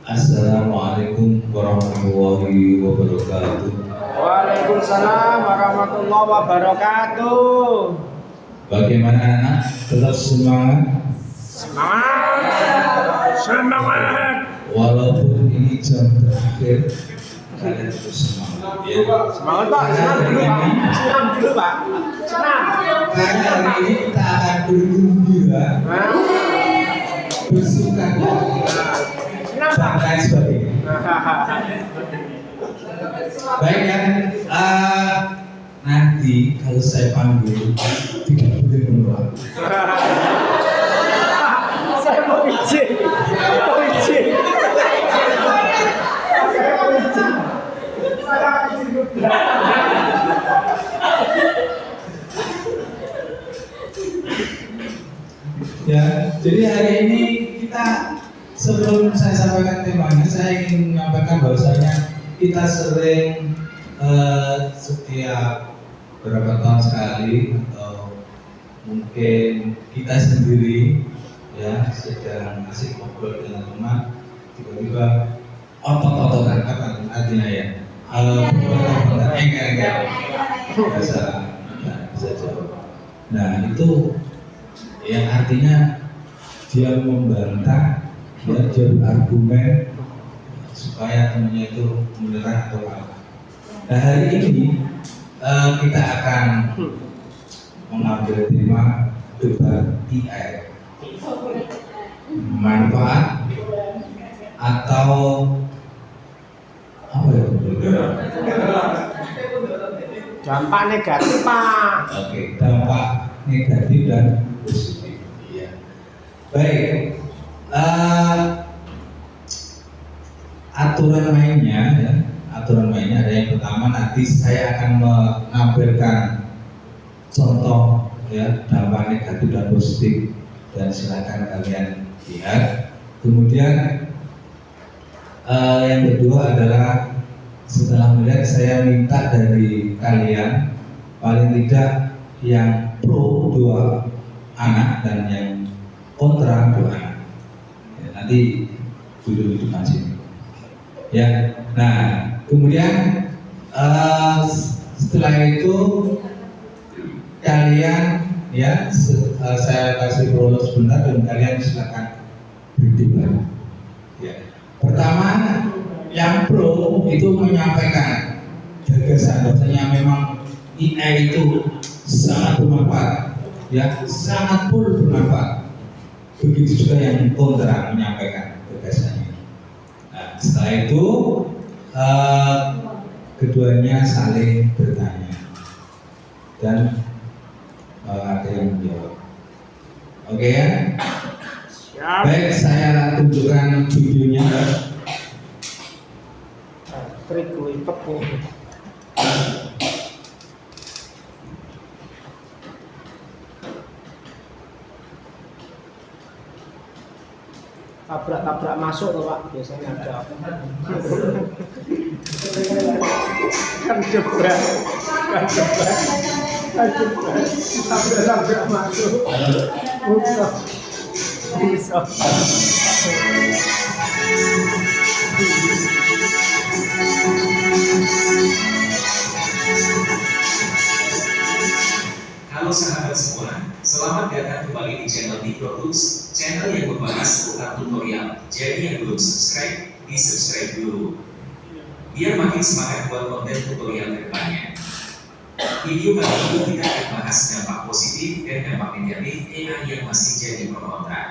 Assalamualaikum warahmatullahi wabarakatuh. Waalaikumsalam warahmatullahi wabarakatuh. Bagaimana anak? Tetap semangat? Semangat, semangat. Walaupun ini jam terakhir, kalian terus semangat ya. Semangat Pak, senam dulu Pak. Senam dulu Pak. Senam. Karena hari ini kita akan bergembira, bersuka Senam Pak. dan lain sebagainya. Baik ya, nanti kalau saya panggil tidak boleh menolak. Saya mau izin. Mau izin. Ya, jadi hari ini kita sebelum saya sampaikan temanya, saya ingin menyampaikan bahwasanya kita sering setiap beberapa tahun sekali atau mungkin kita sendiri ya sedang asik ngobrol dengan teman, tiba-tiba otot-ototan apa artinya ya? Enggak bisa jawab. Nah itu yang artinya dia membantah, dia berargumen supaya temannya itu menyerah atau kalah. Nah hari ini kita akan mengambil tema debat IR, manfaat atau apa ya? Dampak negatif Pak. Oke, dampak negatif dan positif. Iya. Baik. Aturan mainnya ya. Aturan mainnya ada yang pertama, nanti saya akan menampilkan contoh ya dampak negatif dan positif dan silakan kalian lihat. Kemudian yang kedua adalah setelah melihat saya minta dari kalian paling tidak yang pro 2 anak dan yang kontra 2 anak. Ya, nanti duduk sini. Ya, nah kemudian setelah itu kalian ya saya kasih prolog sebentar dan kalian silakan berdebat. Ya. Pertama, yang pro itu menyampaikan gagasan bahwasanya memang IE itu sangat bermanfaat, ya sangat bermanfaat. Begitu juga yang kontra menyampaikan gagasannya. Nah, setelah itu keduanya saling bertanya dan ada yang menjawab. Oke ya? Siap. Baik, saya tunjukkan videonya. Trik lipet nih. Tabrak-tabrak masuk loh Pak, biasanya ada. Kan jebret, tabrak-tabrak masuk. Bisa. Halo sahabat semua, selamat datang kembali di channel Dikrodux, channel yang membahas seputar tutorial. Jadi yang belum subscribe, di subscribe dulu, biar makin semangat buat konten tutorial kedepannya. Video kali ini kita akan bahas dampak positif dan dampak negatif AI yang masih jadi pro kontra.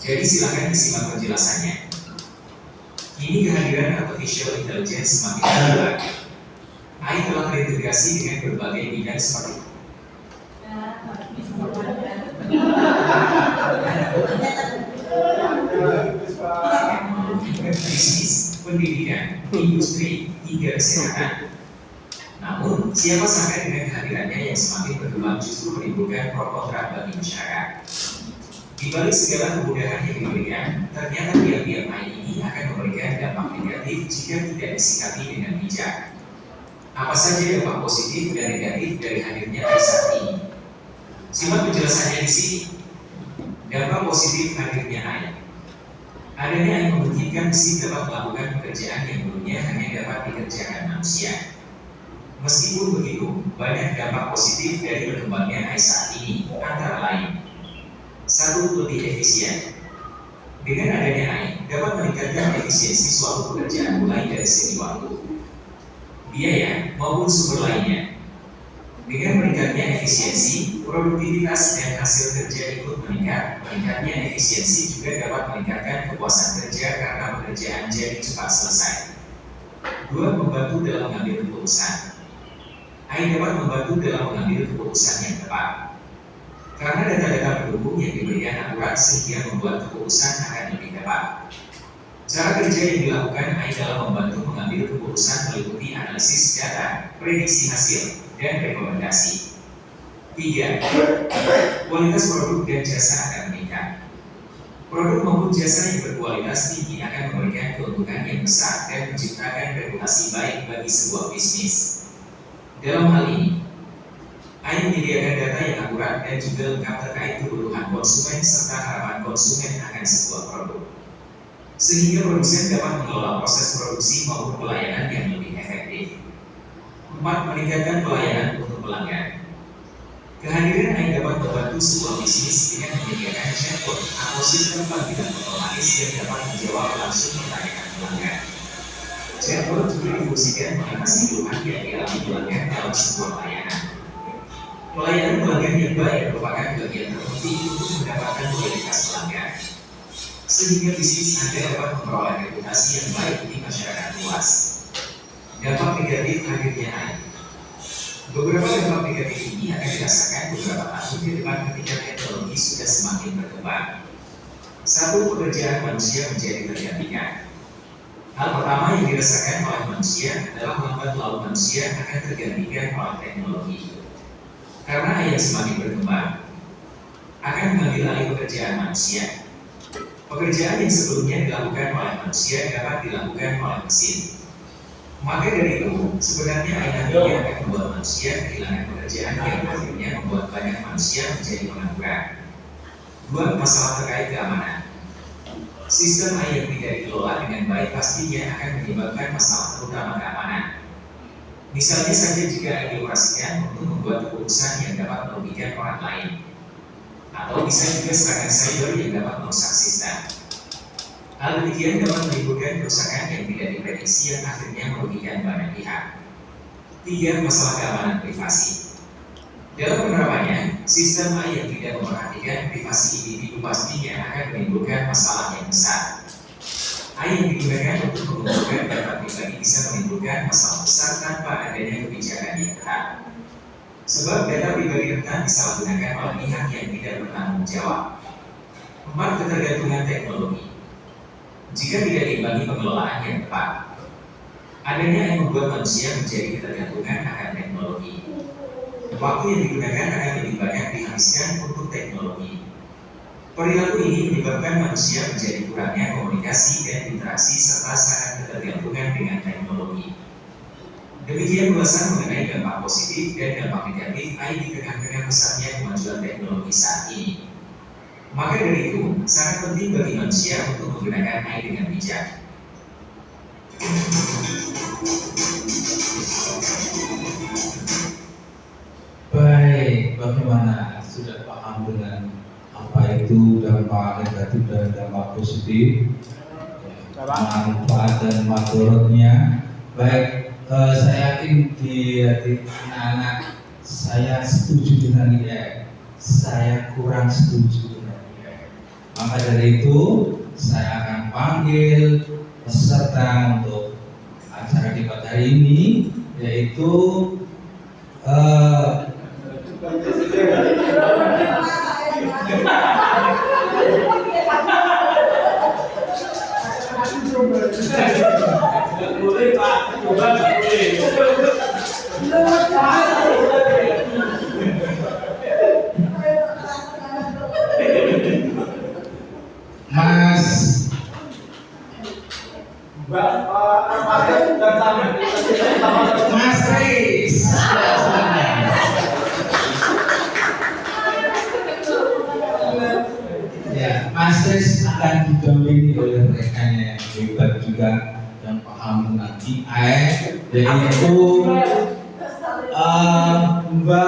Jadi silakan disimak penjelasannya. Kini kehadiran artificial intelligence semakin berkembang. AI telah terintegrasi dengan berbagai bidang seperti bisnis, pendidikan, industri, hingga kesehatan. Namun, siapa sangka dengan kehadirannya yang semakin berkembang justru menimbulkan pro kontra bagi masyarakat. Di balik segala kemudahan yang diberikan, ternyata pihak-pihak AI ini akan memberikan dampak negatif jika tidak disikapi dengan bijak. Apa saja dampak positif dan negatif dari hadirnya AI saat ini? Simak penjelasannya di sini. Dampak positif hadirnya AI. Adanya AI memungkinkan mesin dapat melakukan pekerjaan yang dulunya hanya dapat dikerjakan manusia. Meskipun begitu, banyak dampak positif dari berkembangnya AI saat ini, antara lain: 1. Lebih efisien. Dengan adanya AI, dapat meningkatkan efisiensi suatu pekerjaan mulai dari segi waktu, biaya, maupun sumber lainnya. Dengan meningkatnya efisiensi, produktivitas dan hasil kerja ikut meningkat. Meningkatnya efisiensi juga dapat meningkatkan kepuasan kerja karena pekerjaan jadi cepat selesai. 2. Membantu dalam mengambil keputusan. AI dapat membantu dalam mengambil keputusan yang tepat. Karena data-data pendukung yang diberikan akurat sehingga membuat keputusan akan lebih tepat. Cara kerja yang dilakukan AI dalam membantu mengambil keputusan meliputi analisis data, prediksi hasil, dan rekomendasi. 3. Kualitas produk dan jasa akan meningkat. Produk maupun jasa yang berkualitas tinggi akan memberikan keuntungan yang besar dan menciptakan reputasi baik bagi sebuah bisnis. Dalam hal ini, AI menyediakan data yang akurat dan juga lengkap terkait kebutuhan konsumen serta harapan konsumen akan sebuah produk, sehingga produsen dapat mengelola proses produksi maupun pelayanan yang lebih efektif. 4. Meningkatkan pelayanan untuk pelanggan. Kehadiran AI dapat membantu sebuah bisnis dengan menyediakan chatbot atau sistem panggilan otomatis yang dapat menjawab langsung pertanyaan pelanggan. Chatbot juga difungsikan mengatasi keluhan yang dialami pelanggan dalam sebuah layanan. Pelayanan pelanggan yang baik merupakan bagian terpenting untuk mendapatkan loyalitas pelanggan, sehingga bisnis Anda dapat memperoleh reputasi yang baik di masyarakat luas. Dampak negatif hadirnya AI. Beberapa dampak negatif ini akan dirasakan beberapa tahun ke depan ketika teknologi sudah semakin berkembang. 1. Pekerjaan manusia menjadi tergantikan. Hal pertama yang dirasakan oleh manusia adalah lambat laun manusia akan tergantikan oleh teknologi. Karena AI yang semakin berkembang akan mengambil alih pekerjaan manusia. Pekerjaan yang sebelumnya dilakukan oleh manusia dapat dilakukan oleh mesin. Maka dari itu, sebenarnya AI nantinya akan membuat manusia kehilangan pekerjaan yang akhirnya membuat banyak manusia menjadi pengangguran. 2. Masalah terkait keamanan. Sistem AI yang tidak dikelola dengan baik pastinya akan menyebabkan masalah terutama keamanan. Misalnya saja jika AI dioperasikan untuk membuat keputusan yang dapat merugikan orang lain, atau bisa juga serangan cyber yang dapat merusak sistem. Hal demikian dapat menimbulkan kerusakan yang tidak diprediksi yang akhirnya merugikan banyak pihak. 3. Masalah keamanan privasi. Dalam penerapannya, sistem AI yang tidak memperhatikan privasi individu pastinya akan menimbulkan masalah yang besar. AI yang digunakan untuk mengumpulkan data pribadi bisa menimbulkan masalah besar tanpa adanya kebijakan yang ketat. Sebab data pribadi rentan disalahgunakan oleh pihak yang tidak bertanggung jawab. 4. Ketergantungan teknologi. Jika tidak diimbangi pengelolaan yang tepat, adanya yang membuat manusia menjadi ketergantungan akan teknologi. Waktu yang digunakan akan lebih banyak dihabiskan untuk teknologi. Perilaku ini menyebabkan manusia menjadi kurangnya komunikasi dan interaksi serta sangat ketergantungan dengan teknologi. Demikian ulasan mengenai dampak positif dan dampak negatif AI di tengah-tengah besarnya kemajuan teknologi saat ini. Maka dari itu, sangat penting bagi manusia untuk menggunakan AI dengan bijak. Baik, bagaimana? Sudah paham dengan apa itu dampak negatif dan dampak positif, manfaat dan madorotnya? Baik, saya yakin di hati anak-anak saya setuju dengan IA, saya kurang setuju. Maka dari itu saya akan panggil peserta untuk acara debat hari ini, yaitu Mas Reis. Mas Tris akan didampingi oleh rekannya yang hebat juga yang paham tentang AI, yaitu Mbak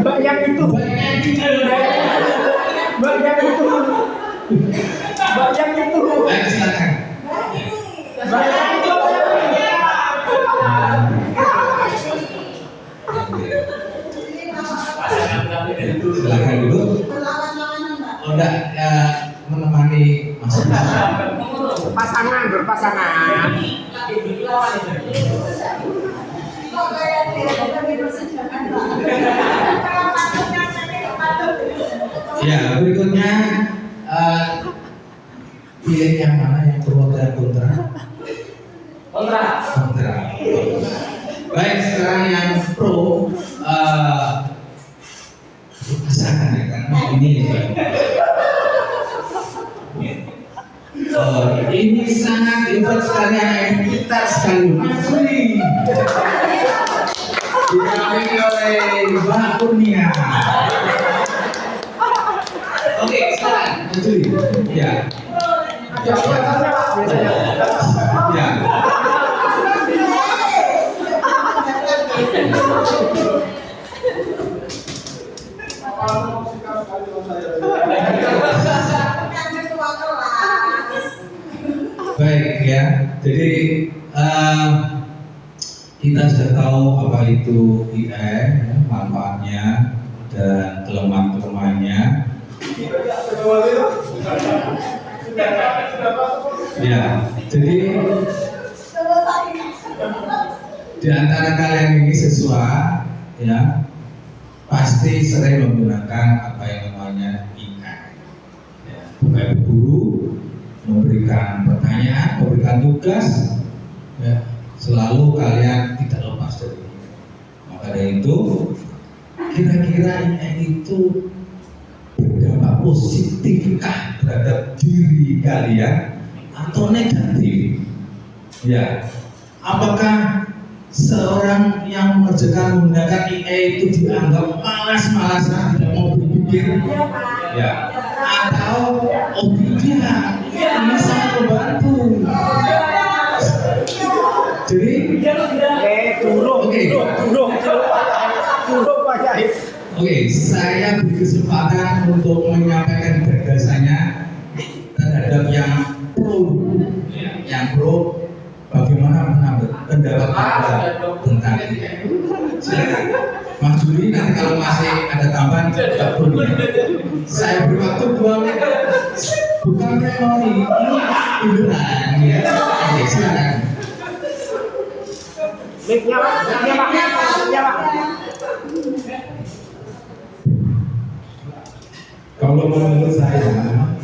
Mbak yang itu. Mbak yang itu. Mbak yang itu. Ayo silakan. Mbak yang itu. Silakan dulu. Oh enggak, ya, menemani Mas. Pasangan berpasangan. Ya, berikutnya pilih yang mana, yang pro dan kontra? Kontra. Baik, sekarang yang pro pasangan ya, karena ini ini sangat hebat sekali, yang pintar sekali, Mas Suri. Didampingi oleh Mbak Kurnia. Oke, sekarang Mas Suri. Ya. Ya. Baik ya, jadi kita sudah tahu apa itu AI, ya, manfaatnya dan kelemahan-kelemahannya. Ya, jadi di antara kalian ini siswa, ya, pasti sering menggunakan apa yang namanya AI. Ya, Bapak guru memberikan pertanyaan, memberikan tugas, ya, selalu kalian tidak lepas dari itu. Maka dari itu, kira-kira AI itu berdampak positifkah terhadap diri kalian atau negatif? Ya, apakah seorang yang mengerjakan menggunakan AI itu dianggap malas-malasan, tidak mau berpikir? Ya, atau oh tidak, ini sangat membantu. Jadi, oke, saya beri kesempatan untuk menyampaikan gagasannya terhadap yang pro. Yang pro, bagaimana pendapat Anda tentang ini? Silakan, Mas Juli. Nanti kalau masih ada tambahan, tidak perlu. Saya beri waktu 2 menit. Bukan memori, ini hiburan. Ya. Oke, silakan. Mic-nya Pak. Kalau menurut saya,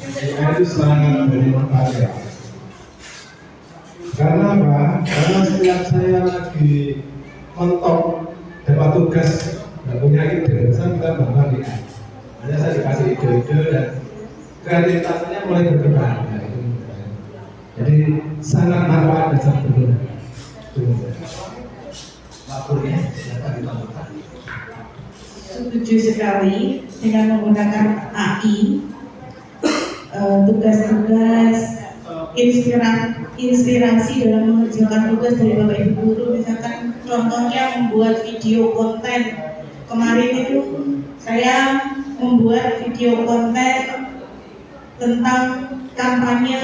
AI itu sangat bermanfaat ya. Karena apa? Karena setiap saya lagi mentok dapat tugas dan punya ide, saya kita bangga di AI. Hanya saya dikasih ide-ide dan kreativitasnya mulai berkembang. Nah, itu menurut saya. Jadi sangat manfaat dan sangat berguna. Itu menurut saya. Pak Kurnia, silakan ditambahkan. Setuju sekali dengan menggunakan AI, tugas-tugas inspirasi dalam mengerjakan tugas dari Bapak Ibu guru, misalkan contohnya membuat video konten. Kemarin itu saya membuat video konten tentang kampanye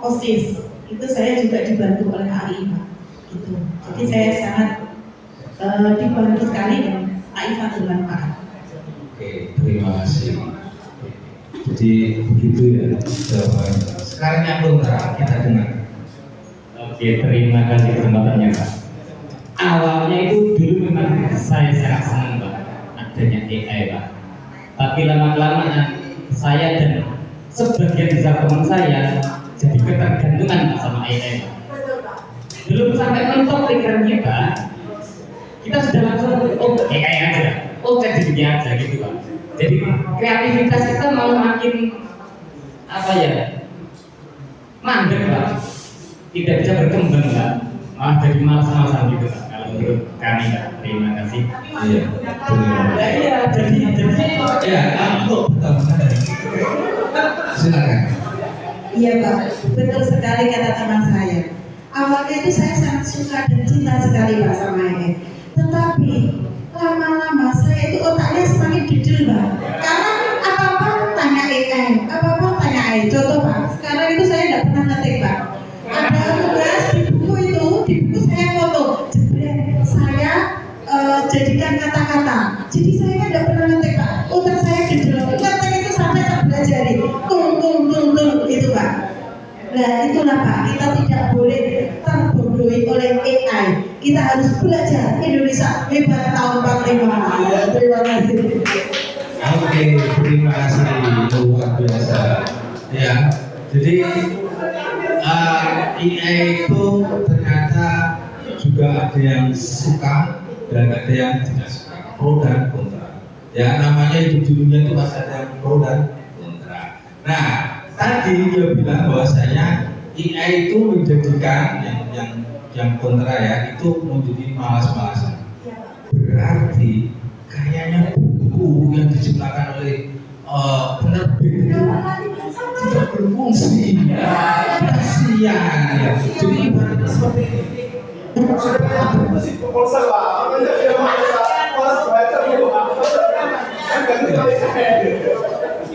OSIS, itu saya juga dibantu oleh AI, Pak. Gitu. Jadi saya sangat dibantu sekali dengan AI, sangat bermanfaat. Oke, terima kasih. Jadi begitu ya jawabannya. Sekarang yang kontra kita dengar. Oke, terima kasih kesempatannya Pak. Awalnya itu dulu memang saya sangat senang Pak adanya AI Pak. Tapi lama-kelamaan saya dan sebagian besar teman saya jadi ketergantungan Pak sama AI Pak. Belum sampai mentok pikiran kita, kita sudah langsung AI aja, ChatGPT aja gitu Pak. Jadi kreativitas kita mau makin apa ya, mandek Pak. tidak bisa berkembang Pak, malah jadi malas-malasan gitu Pak. Kalau menurut kami Pak, terima kasih. Iya. Ya, iya, jadi Ya, untuk pertama silakan. Iya Pak, betul sekali kata teman saya. Awalnya itu saya sangat suka dan cinta sekali Pak sama ini. Tetapi lama-lama saya itu otaknya semakin didel Pak. Karena apa-apa tanya AI, apa-apa tanya AI. Contoh Pak, sekarang itu saya tidak pernah ngetik Pak. Ada tugas di buku itu, di buku saya foto. Jebret, saya jadikan kata-kata. Jadi saya tidak pernah ngetik Pak. Otak saya didel. Ngetik itu sampai saya pelajari. Tung itu Pak. Nah itulah Pak, kita tidak boleh terbodohi oleh AI. Kita harus belajar Indonesia hebat tahun 45. Terima kasih. Oke, terima kasih, luar biasa. Ya, jadi AI itu ternyata juga ada yang suka dan ada yang tidak suka, pro dan kontra. Ya, namanya hidup di dunia itu pasti ada yang pro dan kontra. Nah, tadi dia bilang bahwasanya AI itu menjadikan yang kontra ya, itu menjadi malas-malasan. Berarti kayaknya buku yang diciptakan oleh penerbit itu tidak berfungsi. Kasihan ya. Jadi ibaratnya seperti ini.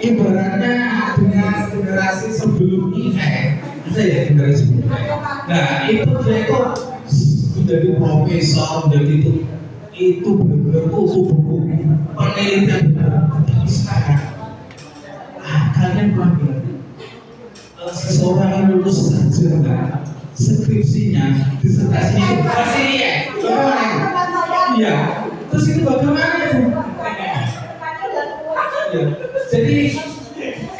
Ibaratnya dengan generasi sebelum AI, ada ya generasi sebelum AI. Nah itu dia itu menjadi profesor, menjadi itu benar-benar buku penelitian benar. Tapi sekarang, kalian pernah bilang seseorang yang lulus sarjana, skripsinya, disertasinya itu pasti ya, iya. Terus itu bagaimana itu? Ya. Jadi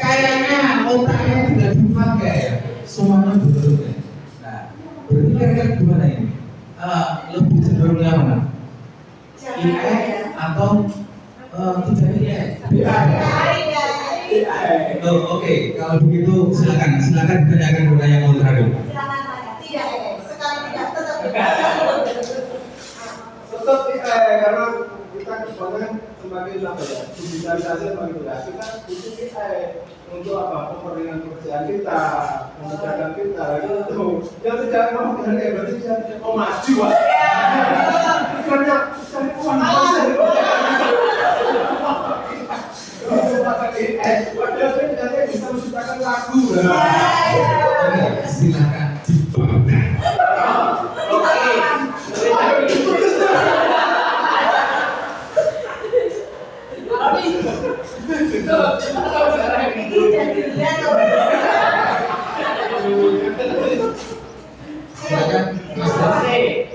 kayaknya otaknya tidak dipakai ya, semuanya betul ya. Nah, berarti kira-kira gimana ini? Lebih cenderung yang mana? AI atau tidak AI? Oh, oke. Kalau begitu silakan ditanyakan kepada yang moderator. Tetap karena kita kebanyakan semakin apa ya, digitalisasi semakin berat. Kita butuh untuk apa? Pemerintahan pekerjaan kita, memudahkan kita itu. Yang tidak mau dengan AI berarti dia mau maju. Karena cari uang padahal kita bisa menciptakan lagu. Silakan dibawakan.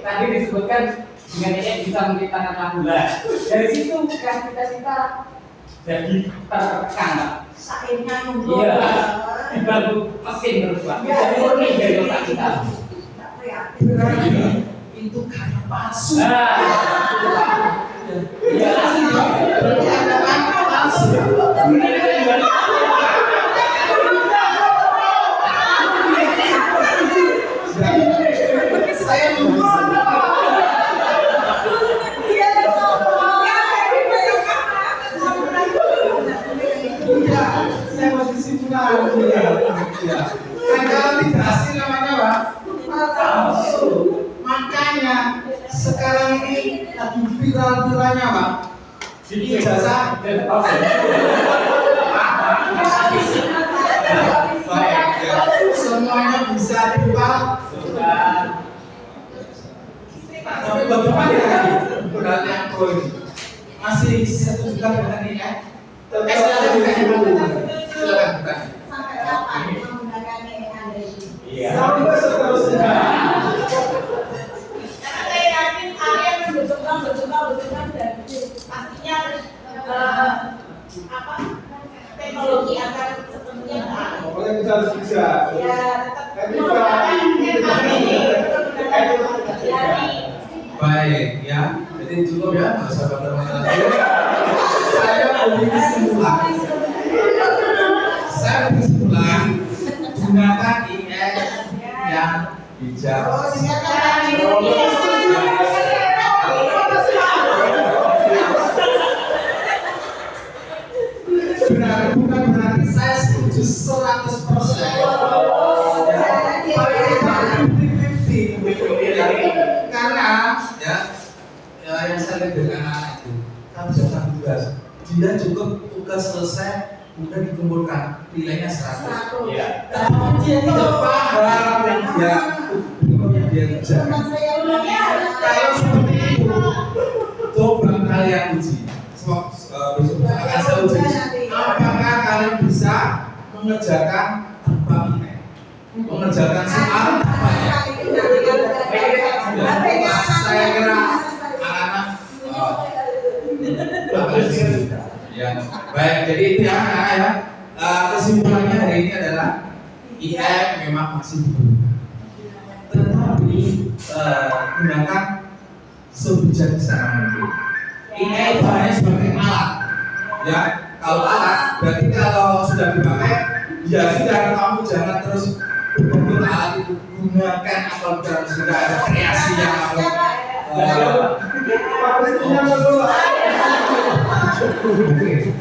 Tadi disebutkan dengan ini bisa menciptakan lagu lah. Dari situ kreativitas kita jadi tertekan Pak. Sairnya nunggu. Iya. Dibantu mesin terus Pak. Jadi murni dari otak kita. Itu karya palsu. Nah, iya asli Pak. Saya Saya masih simpulan. Validasi namanya Pak. Palsu. Makanya sekarang ini lagi viral-viralnya Pak. Ijazah baik ya. Semuanya bisa dibuat. Tapi bagaimana ya? Berarti yang pro ini masih setuju dengan ini ya? Silakan. Sampai kapan menggunakan AI ini? Iya. Sampai seterusnya. Karena saya yakin AI akan berkembang dan pastinya teknologi akan sepenuhnya beralih. Pokoknya kita harus bisa. Ya, tetap menggunakan Baik ya, jadi cukup ya, nggak usah bertanya lagi. Saya beri kesimpulan. Gunakan IE yang bijak. Bukan berarti saya setuju 100%. Karena ya yang saya lihat dari anak-anak itu kan jatah tugas, dia cukup tugas selesai udah dikumpulkan nilainya 100. Iya. Tapi dia tidak paham yang dia kerjakan. Kalau seperti itu, coba kalian uji. Besok akan saya uji. Apakah kalian bisa mengerjakan tanpa nilai? Mengerjakan soal tanpa nilai? Saya kira anak-anak ya baik. Jadi itu ya. Kesimpulannya hari ini adalah IF memang masih diperlukan, tetapi gunakan sebijaksana mungkin. IF hanya sebagai alat, ya. Kalau alat, berarti kalau sudah dipakai, ya sudah, kamu jangan terus betul alat itu gunakan atau sudah ada kreasi yang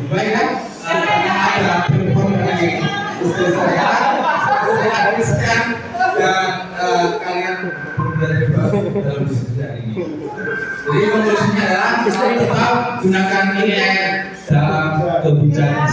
baik kan? Ada telepon dari istri saya hari sekian dan kalian berada dalam diskusi hari ini. Jadi konklusinya adalah kita gunakan IR dalam kebijakan